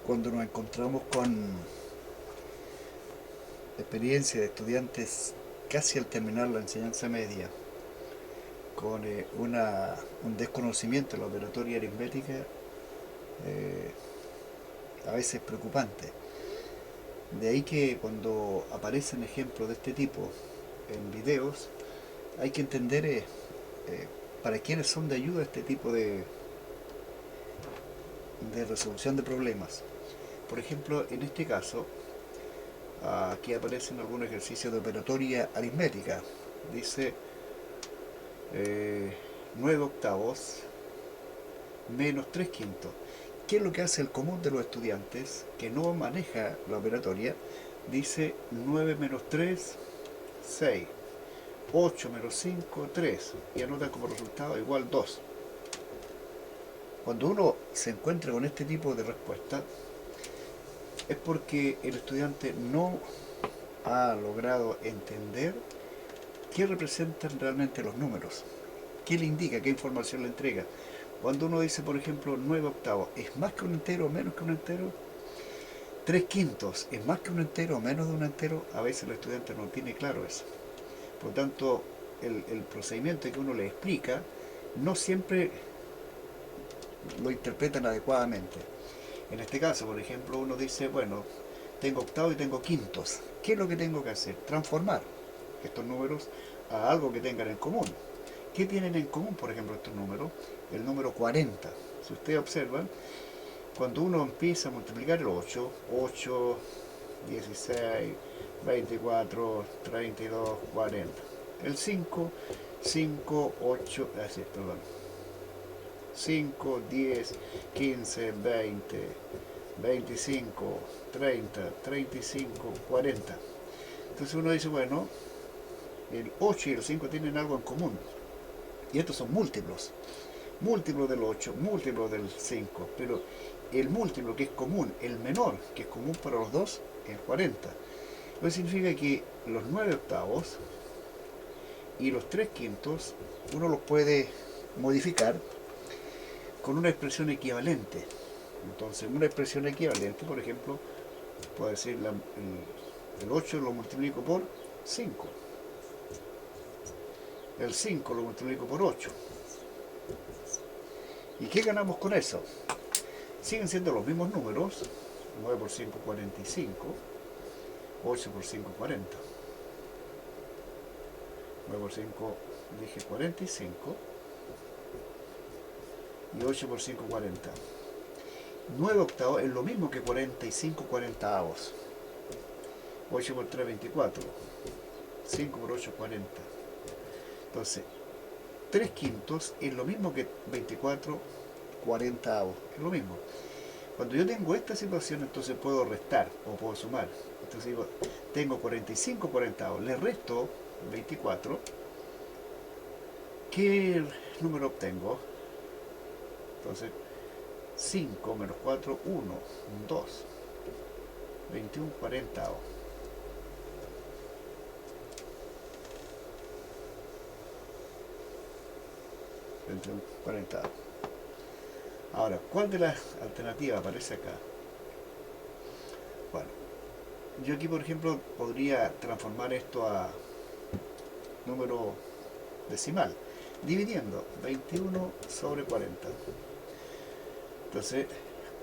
cuando nos encontramos con experiencia de estudiantes casi al terminar la enseñanza media, con un desconocimiento de la operatoria aritmética, eh, a veces preocupante. De ahí que cuando aparecen ejemplos de este tipo en videos, hay que entender para quiénes son de ayuda este tipo de resolución de problemas. Por ejemplo, en este caso, aquí aparecen algunos ejercicios de operatoria aritmética. Dice 9 octavos menos 3 quintos. ¿Qué es lo que hace el común de los estudiantes que no maneja la operatoria? Dice 9 menos 3, 6. 8 menos 5, 3. Y anota como resultado igual 2. Cuando uno se encuentra con este tipo de respuesta, es porque el estudiante no ha logrado entender qué representan realmente los números, qué le indica, qué información le entrega. Cuando uno dice, por ejemplo, 9 octavos, ¿es más que un entero o menos que un entero? 3 quintos, ¿es más que un entero o menos de un entero? A veces el estudiante no tiene claro eso. Por lo tanto, el procedimiento que uno le explica no siempre lo interpretan adecuadamente. En este caso, por ejemplo, uno dice, bueno, tengo octavos y tengo quintos. ¿Qué es lo que tengo que hacer? Transformar estos números a algo que tengan en común. ¿Qué tienen en común, por ejemplo, estos números? El número 40. Si ustedes observan, cuando uno empieza a multiplicar el 8, 8, 16, 24, 32, 40. El 5, 5, 8, así, perdón. 5, 10, 15, 20, 25, 30, 35, 40. Entonces uno dice, bueno, el 8 y el 5 tienen algo en común. Y estos son múltiplos. Múltiplos del 8, múltiplos del 5. Pero el múltiplo que es común, el menor que es común para los dos, es 40. Lo que significa que los 9 octavos y los 3 quintos uno los puede modificar con una expresión equivalente. Entonces, una expresión equivalente, por ejemplo, puedo decir el 8 lo multiplico por 5. El 5 lo multiplico por 8. ¿Y qué ganamos con eso? Siguen siendo los mismos números. 9 por 5, 45. 8 por 5, 40. 9 por 5, dije 45. Y 8 por 5, 40. 9 octavos es lo mismo que 45 40avos. 8 por 3, 24. 5 por 8, 40. Entonces, 3 quintos es lo mismo que 24 40avos. Es lo mismo. Cuando yo tengo esta situación, entonces puedo restar o puedo sumar. Entonces digo, tengo 45 40avos. Le resto 24. ¿Qué número obtengo? Entonces, 5 menos 4, 1, 2. 21 40avos. 21 40avos. Ahora, ¿cuál de las alternativas aparece acá? Bueno, yo aquí, por ejemplo, podría transformar esto a número decimal, dividiendo 21 sobre 40. Entonces,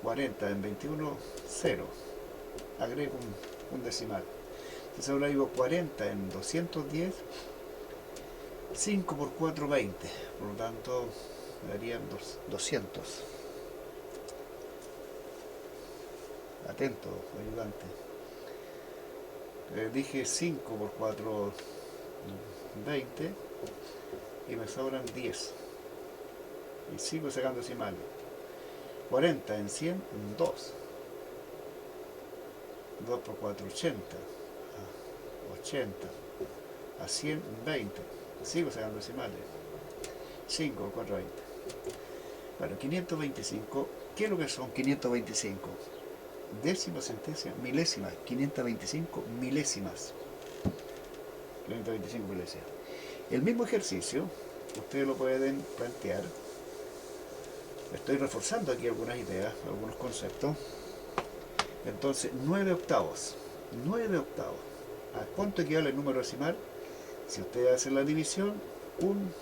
40 en 21, 0. Agrego un decimal. Entonces ahora digo 40 en 210, 5 por 4, 20. Por lo tanto, me darían 200. Atento, ayudante. Dije 5 por 4, 20. Y me sobran 10. Y sigo sacando decimales. 40 en 100, 2. 2 por 4, 80. 80. A 100, 20. Sigo sacando decimales. 5 por 4, 20. Bueno, 525. ¿Qué es lo que son 525? Décimas, centésimas, milésimas. 525 milésimas. 525 milésimas. El mismo ejercicio, ustedes lo pueden plantear. Estoy reforzando aquí algunas ideas, algunos conceptos. Entonces, 9 octavos. 9 octavos. ¿A cuánto equivale el número decimal? Si ustedes hacen la división, un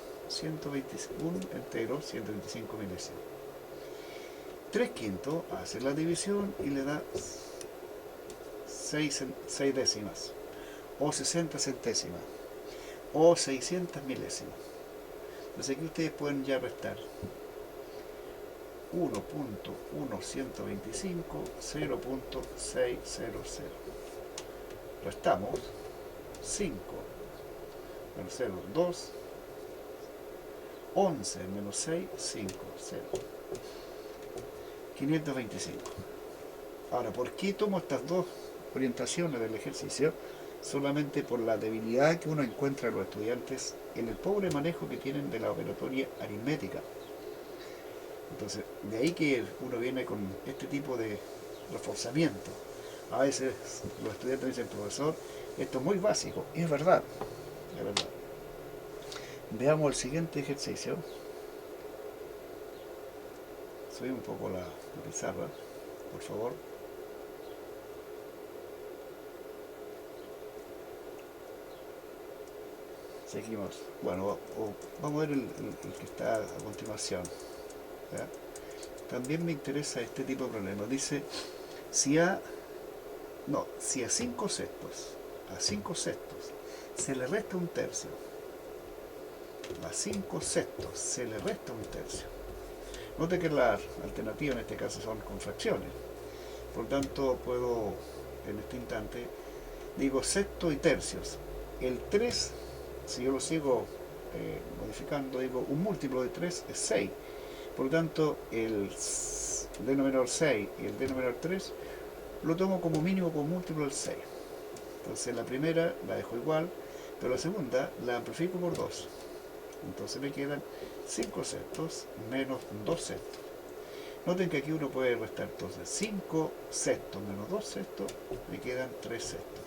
entero, 125 milésimos. 3 quintos, hace la división y le da 6 décimas, o 60 centésimas, o 600 milésimas. Entonces aquí ustedes pueden ya restar 1.1125, 0.600. Restamos 5 menos 0, 2, 11 menos 6, 5, 0. 525. Ahora, ¿por qué tomo estas dos orientaciones del ejercicio? Solamente por la debilidad que uno encuentra en los estudiantes en el pobre manejo que tienen de la operatoria aritmética. Entonces, de ahí que uno viene con este tipo de reforzamiento. A veces los estudiantes dicen, profesor, esto es muy básico. Y es verdad, es verdad. Veamos el siguiente ejercicio. Subimos un poco la pizarra, por favor. Seguimos. Bueno, vamos a ver el que está a continuación. ¿Ya? También me interesa este tipo de problemas. Dice, si a 5 sextos se le resta un tercio, a 5 sextos se le resta un tercio. Note que las alternativas en este caso son con fracciones. Por lo tanto, puedo, en este instante, digo sextos y tercios. El 3, si yo lo sigo modificando, digo un múltiplo de 3 es 6. Por lo tanto, el denominador 6 y el denominador 3 lo tomo como mínimo como múltiplo del 6. Entonces la primera la dejo igual, pero la segunda la amplifico por 2. Entonces me quedan 5 sextos menos 2 sextos. Noten que aquí uno puede restar entonces 5 sextos menos 2 sextos, me quedan 3 sextos.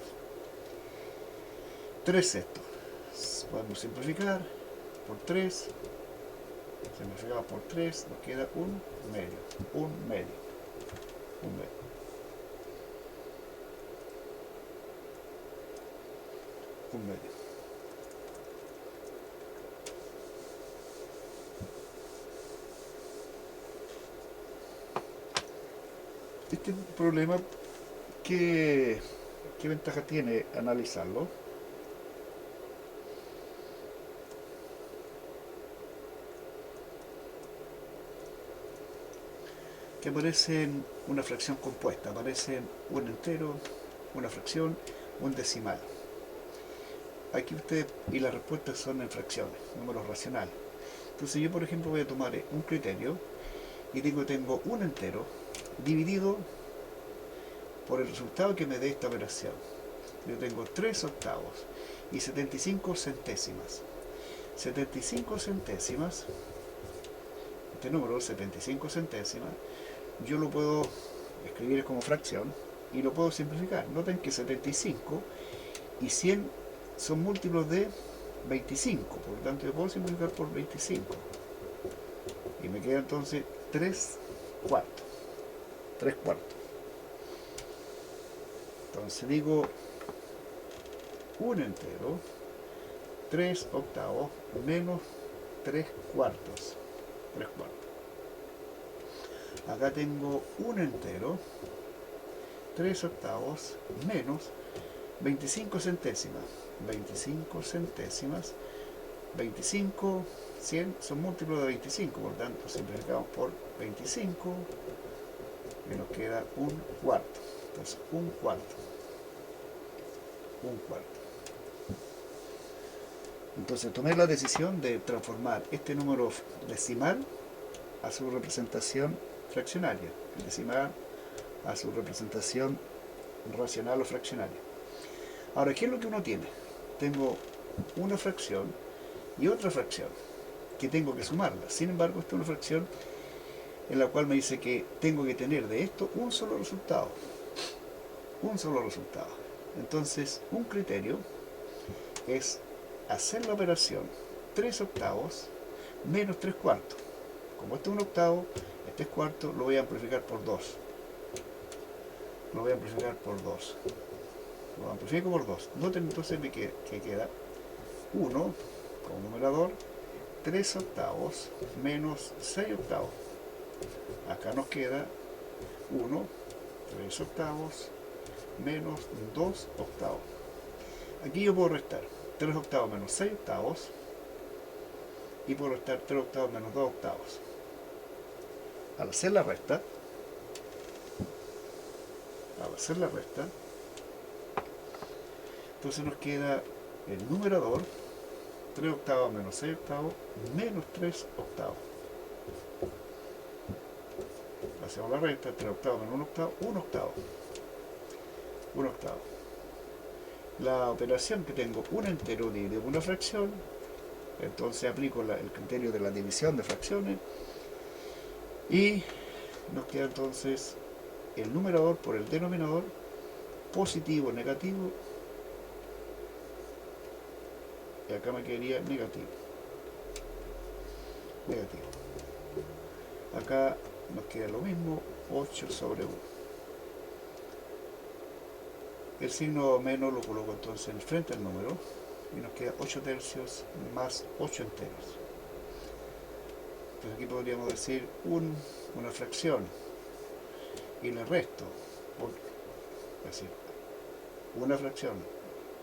3 sextos. Podemos simplificar por 3. Simplificado por 3 nos queda un medio. Un medio. Este problema, ¿qué ventaja tiene analizarlo? Que aparecen una fracción compuesta, aparecen un entero, una fracción, un decimal. Aquí ustedes, y las respuestas son en fracciones, números racionales. Entonces yo, por ejemplo, voy a tomar un criterio y tengo un entero dividido por el resultado que me dé esta operación. Yo tengo 3 octavos y 75 centésimas. 75 centésimas, este número, 75 centésimas, yo lo puedo escribir como fracción y lo puedo simplificar. Noten que 75 y 100 son múltiplos de 25, por lo tanto yo puedo simplificar por 25 y me queda entonces 3 cuartos. Entonces digo un entero, 3 octavos menos 3 cuartos. Acá tengo un entero, 3 octavos menos 25 centésimas. 25 centésimas, 25, 100 son múltiplos de 25, por tanto simplificamos por 25 y nos queda un cuarto. Entonces un cuarto. Entonces tomé la decisión de transformar este número decimal a su representación fraccionaria, el decimal a su representación racional o fraccionaria. Ahora, ¿qué es lo que uno tiene? Tengo una fracción y otra fracción que tengo que sumarla. Sin embargo, esta es una fracción en la cual me dice que tengo que tener de esto un solo resultado. Entonces, un criterio es hacer la operación 3 octavos menos 3 cuartos. Como este es un octavo, este es cuarto, lo voy a amplificar por 2. lo voy a amplificar por 2. Lo amplifico por 2. Noten entonces que queda 1 como numerador, 3 octavos menos 6 octavos. Acá nos queda 1, 3 octavos menos 2 octavos. Aquí yo puedo restar 3 octavos menos 6 octavos y puedo restar 3 octavos menos 2 octavos. Al hacer la resta, entonces nos queda el numerador 3 octavos menos 6 octavos menos 3 octavos. Hacemos la resta, 3 octavos menos 1 octavo, 1 octavo. 1 octavo. La operación que tengo un entero dividido por una fracción, entonces aplico el criterio de la división de fracciones y nos queda entonces el numerador por el denominador, positivo, negativo, y acá me quedaría negativo. Acá nos queda lo mismo, 8 sobre 1. El signo menos lo coloco entonces en frente al número y nos queda 8 tercios más 8 enteros. Entonces aquí podríamos decir una fracción y le resto, es decir, una fracción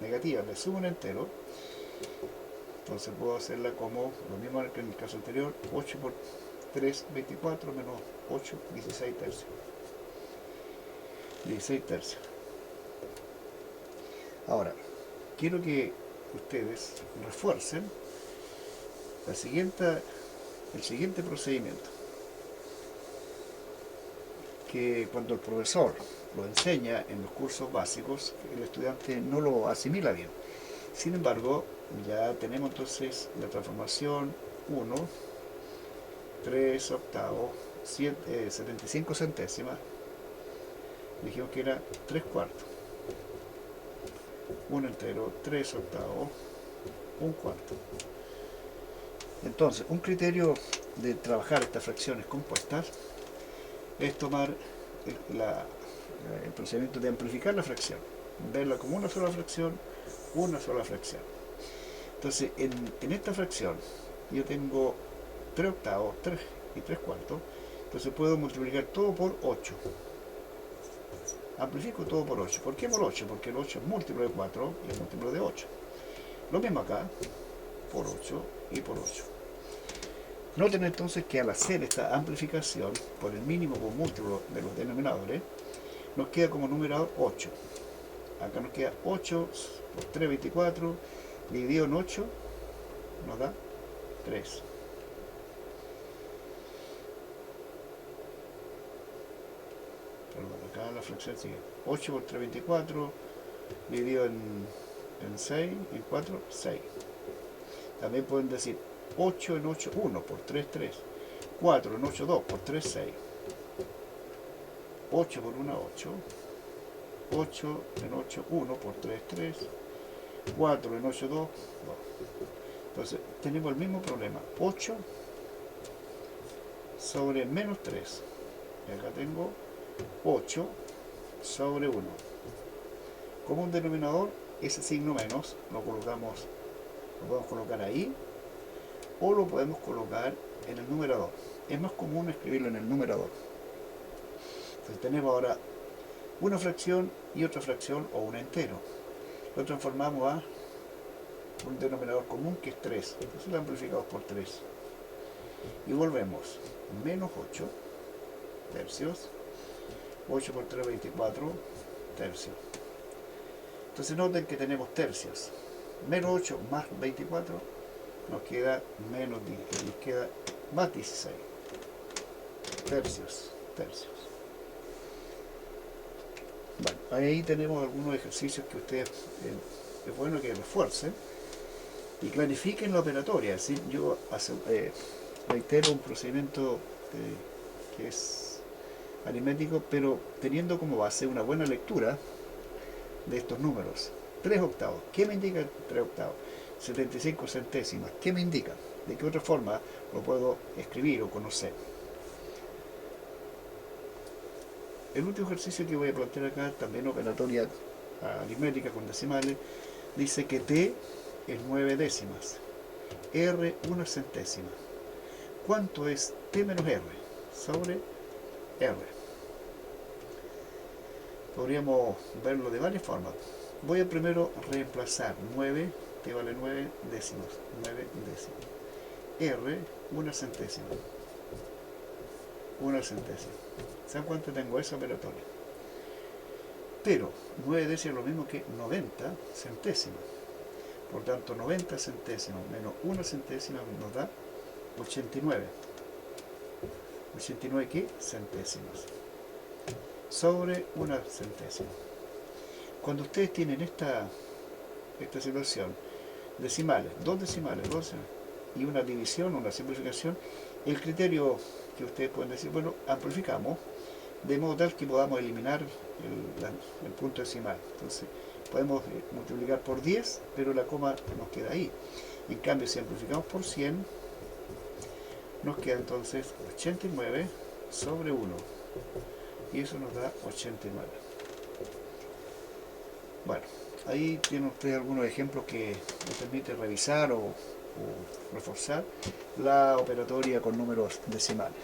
negativa le sumo un entero, entonces puedo hacerla como lo mismo que en el caso anterior, 8 por 3, 24 menos 8, 16 tercios. 16 tercios. Ahora, quiero que ustedes refuercen el siguiente procedimiento, que cuando el profesor lo enseña en los cursos básicos, el estudiante no lo asimila bien. Sin embargo, ya tenemos entonces la transformación 1, 3 octavos, 75 centésimas, dijimos que era 3 cuartos. 1 entero, 3 octavos, 1 cuarto. Entonces, un criterio de trabajar estas fracciones compuestas es tomar el procedimiento de amplificar la fracción, verla como una sola fracción. Entonces, en esta fracción yo tengo 3 octavos, 3 y 3 cuartos, entonces puedo multiplicar todo por 8. Amplifico todo por 8. ¿Por qué por 8? Porque el 8 es múltiplo de 4 y es múltiplo de 8. Lo mismo acá, por 8 y por 8. Noten entonces que al hacer esta amplificación por el mínimo por múltiplo de los denominadores, nos queda como numerador 8. Acá nos queda 8 por 3, 24, dividido en 8, nos da 3. Acá la fracción sigue 8 por 3, 24, dividido en 6, en 4, 6. También pueden decir 8 en 8, 1 por 3, 3. 4 en 8, 2 por 3, 6. 8 por 1, 8. 8 en 8, 1 por 3, 3. 4 en 8, 2, 2. Entonces tenemos el mismo problema. 8 sobre menos 3. Y acá tengo 8 sobre 1. Como un denominador, ese signo menos lo podemos colocar ahí o lo podemos colocar en el numerador. Es más común escribirlo en el numerador. Entonces tenemos ahora una fracción y otra fracción o un entero. Lo transformamos a un denominador común que es 3. Entonces lo amplificamos por 3. Y volvemos menos 8 tercios. 8 por 3, 24 tercios. Entonces noten que tenemos tercios. Menos 8 más 24 nos queda menos 10, nos queda más 16. Tercios. Bueno, ahí tenemos algunos ejercicios que ustedes es bueno que refuercen y clarifiquen la operatoria. Es decir, yo reitero un procedimiento que es aritmético, pero teniendo como base una buena lectura de estos números. 3 octavos, ¿qué me indica 3 octavos? 75 centésimas, ¿qué me indica? ¿De qué otra forma lo puedo escribir o conocer? el último ejercicio que voy a plantear acá, también operatoria aritmética con decimales, dice que t es 9 décimas, r una centésima. ¿Cuánto es t menos r sobre r? Podríamos verlo de varias formas. Voy a primero reemplazar 9, t vale 9 décimas, 9 décimas. R, una centésima. Una centésima. ¿Saben cuánto tengo esa operatoria? Pero 9 décimas es lo mismo que 90 centésimas. Por tanto, 90 centésimos menos una centésima nos da 89. ¿89 qué? Centésimas. Sobre una centésima. Cuando ustedes tienen esta situación, decimales, dos decimales, y una división, una simplificación, el criterio que ustedes pueden decir, bueno, amplificamos, de modo tal que podamos eliminar el punto decimal. Entonces, podemos multiplicar por 10, pero la coma nos queda ahí. En cambio, si amplificamos por 100, nos queda entonces 89 sobre 1. Y eso nos da 89. Bueno, ahí tienen ustedes algunos ejemplos que les permiten revisar o reforzar la operatoria con números decimales.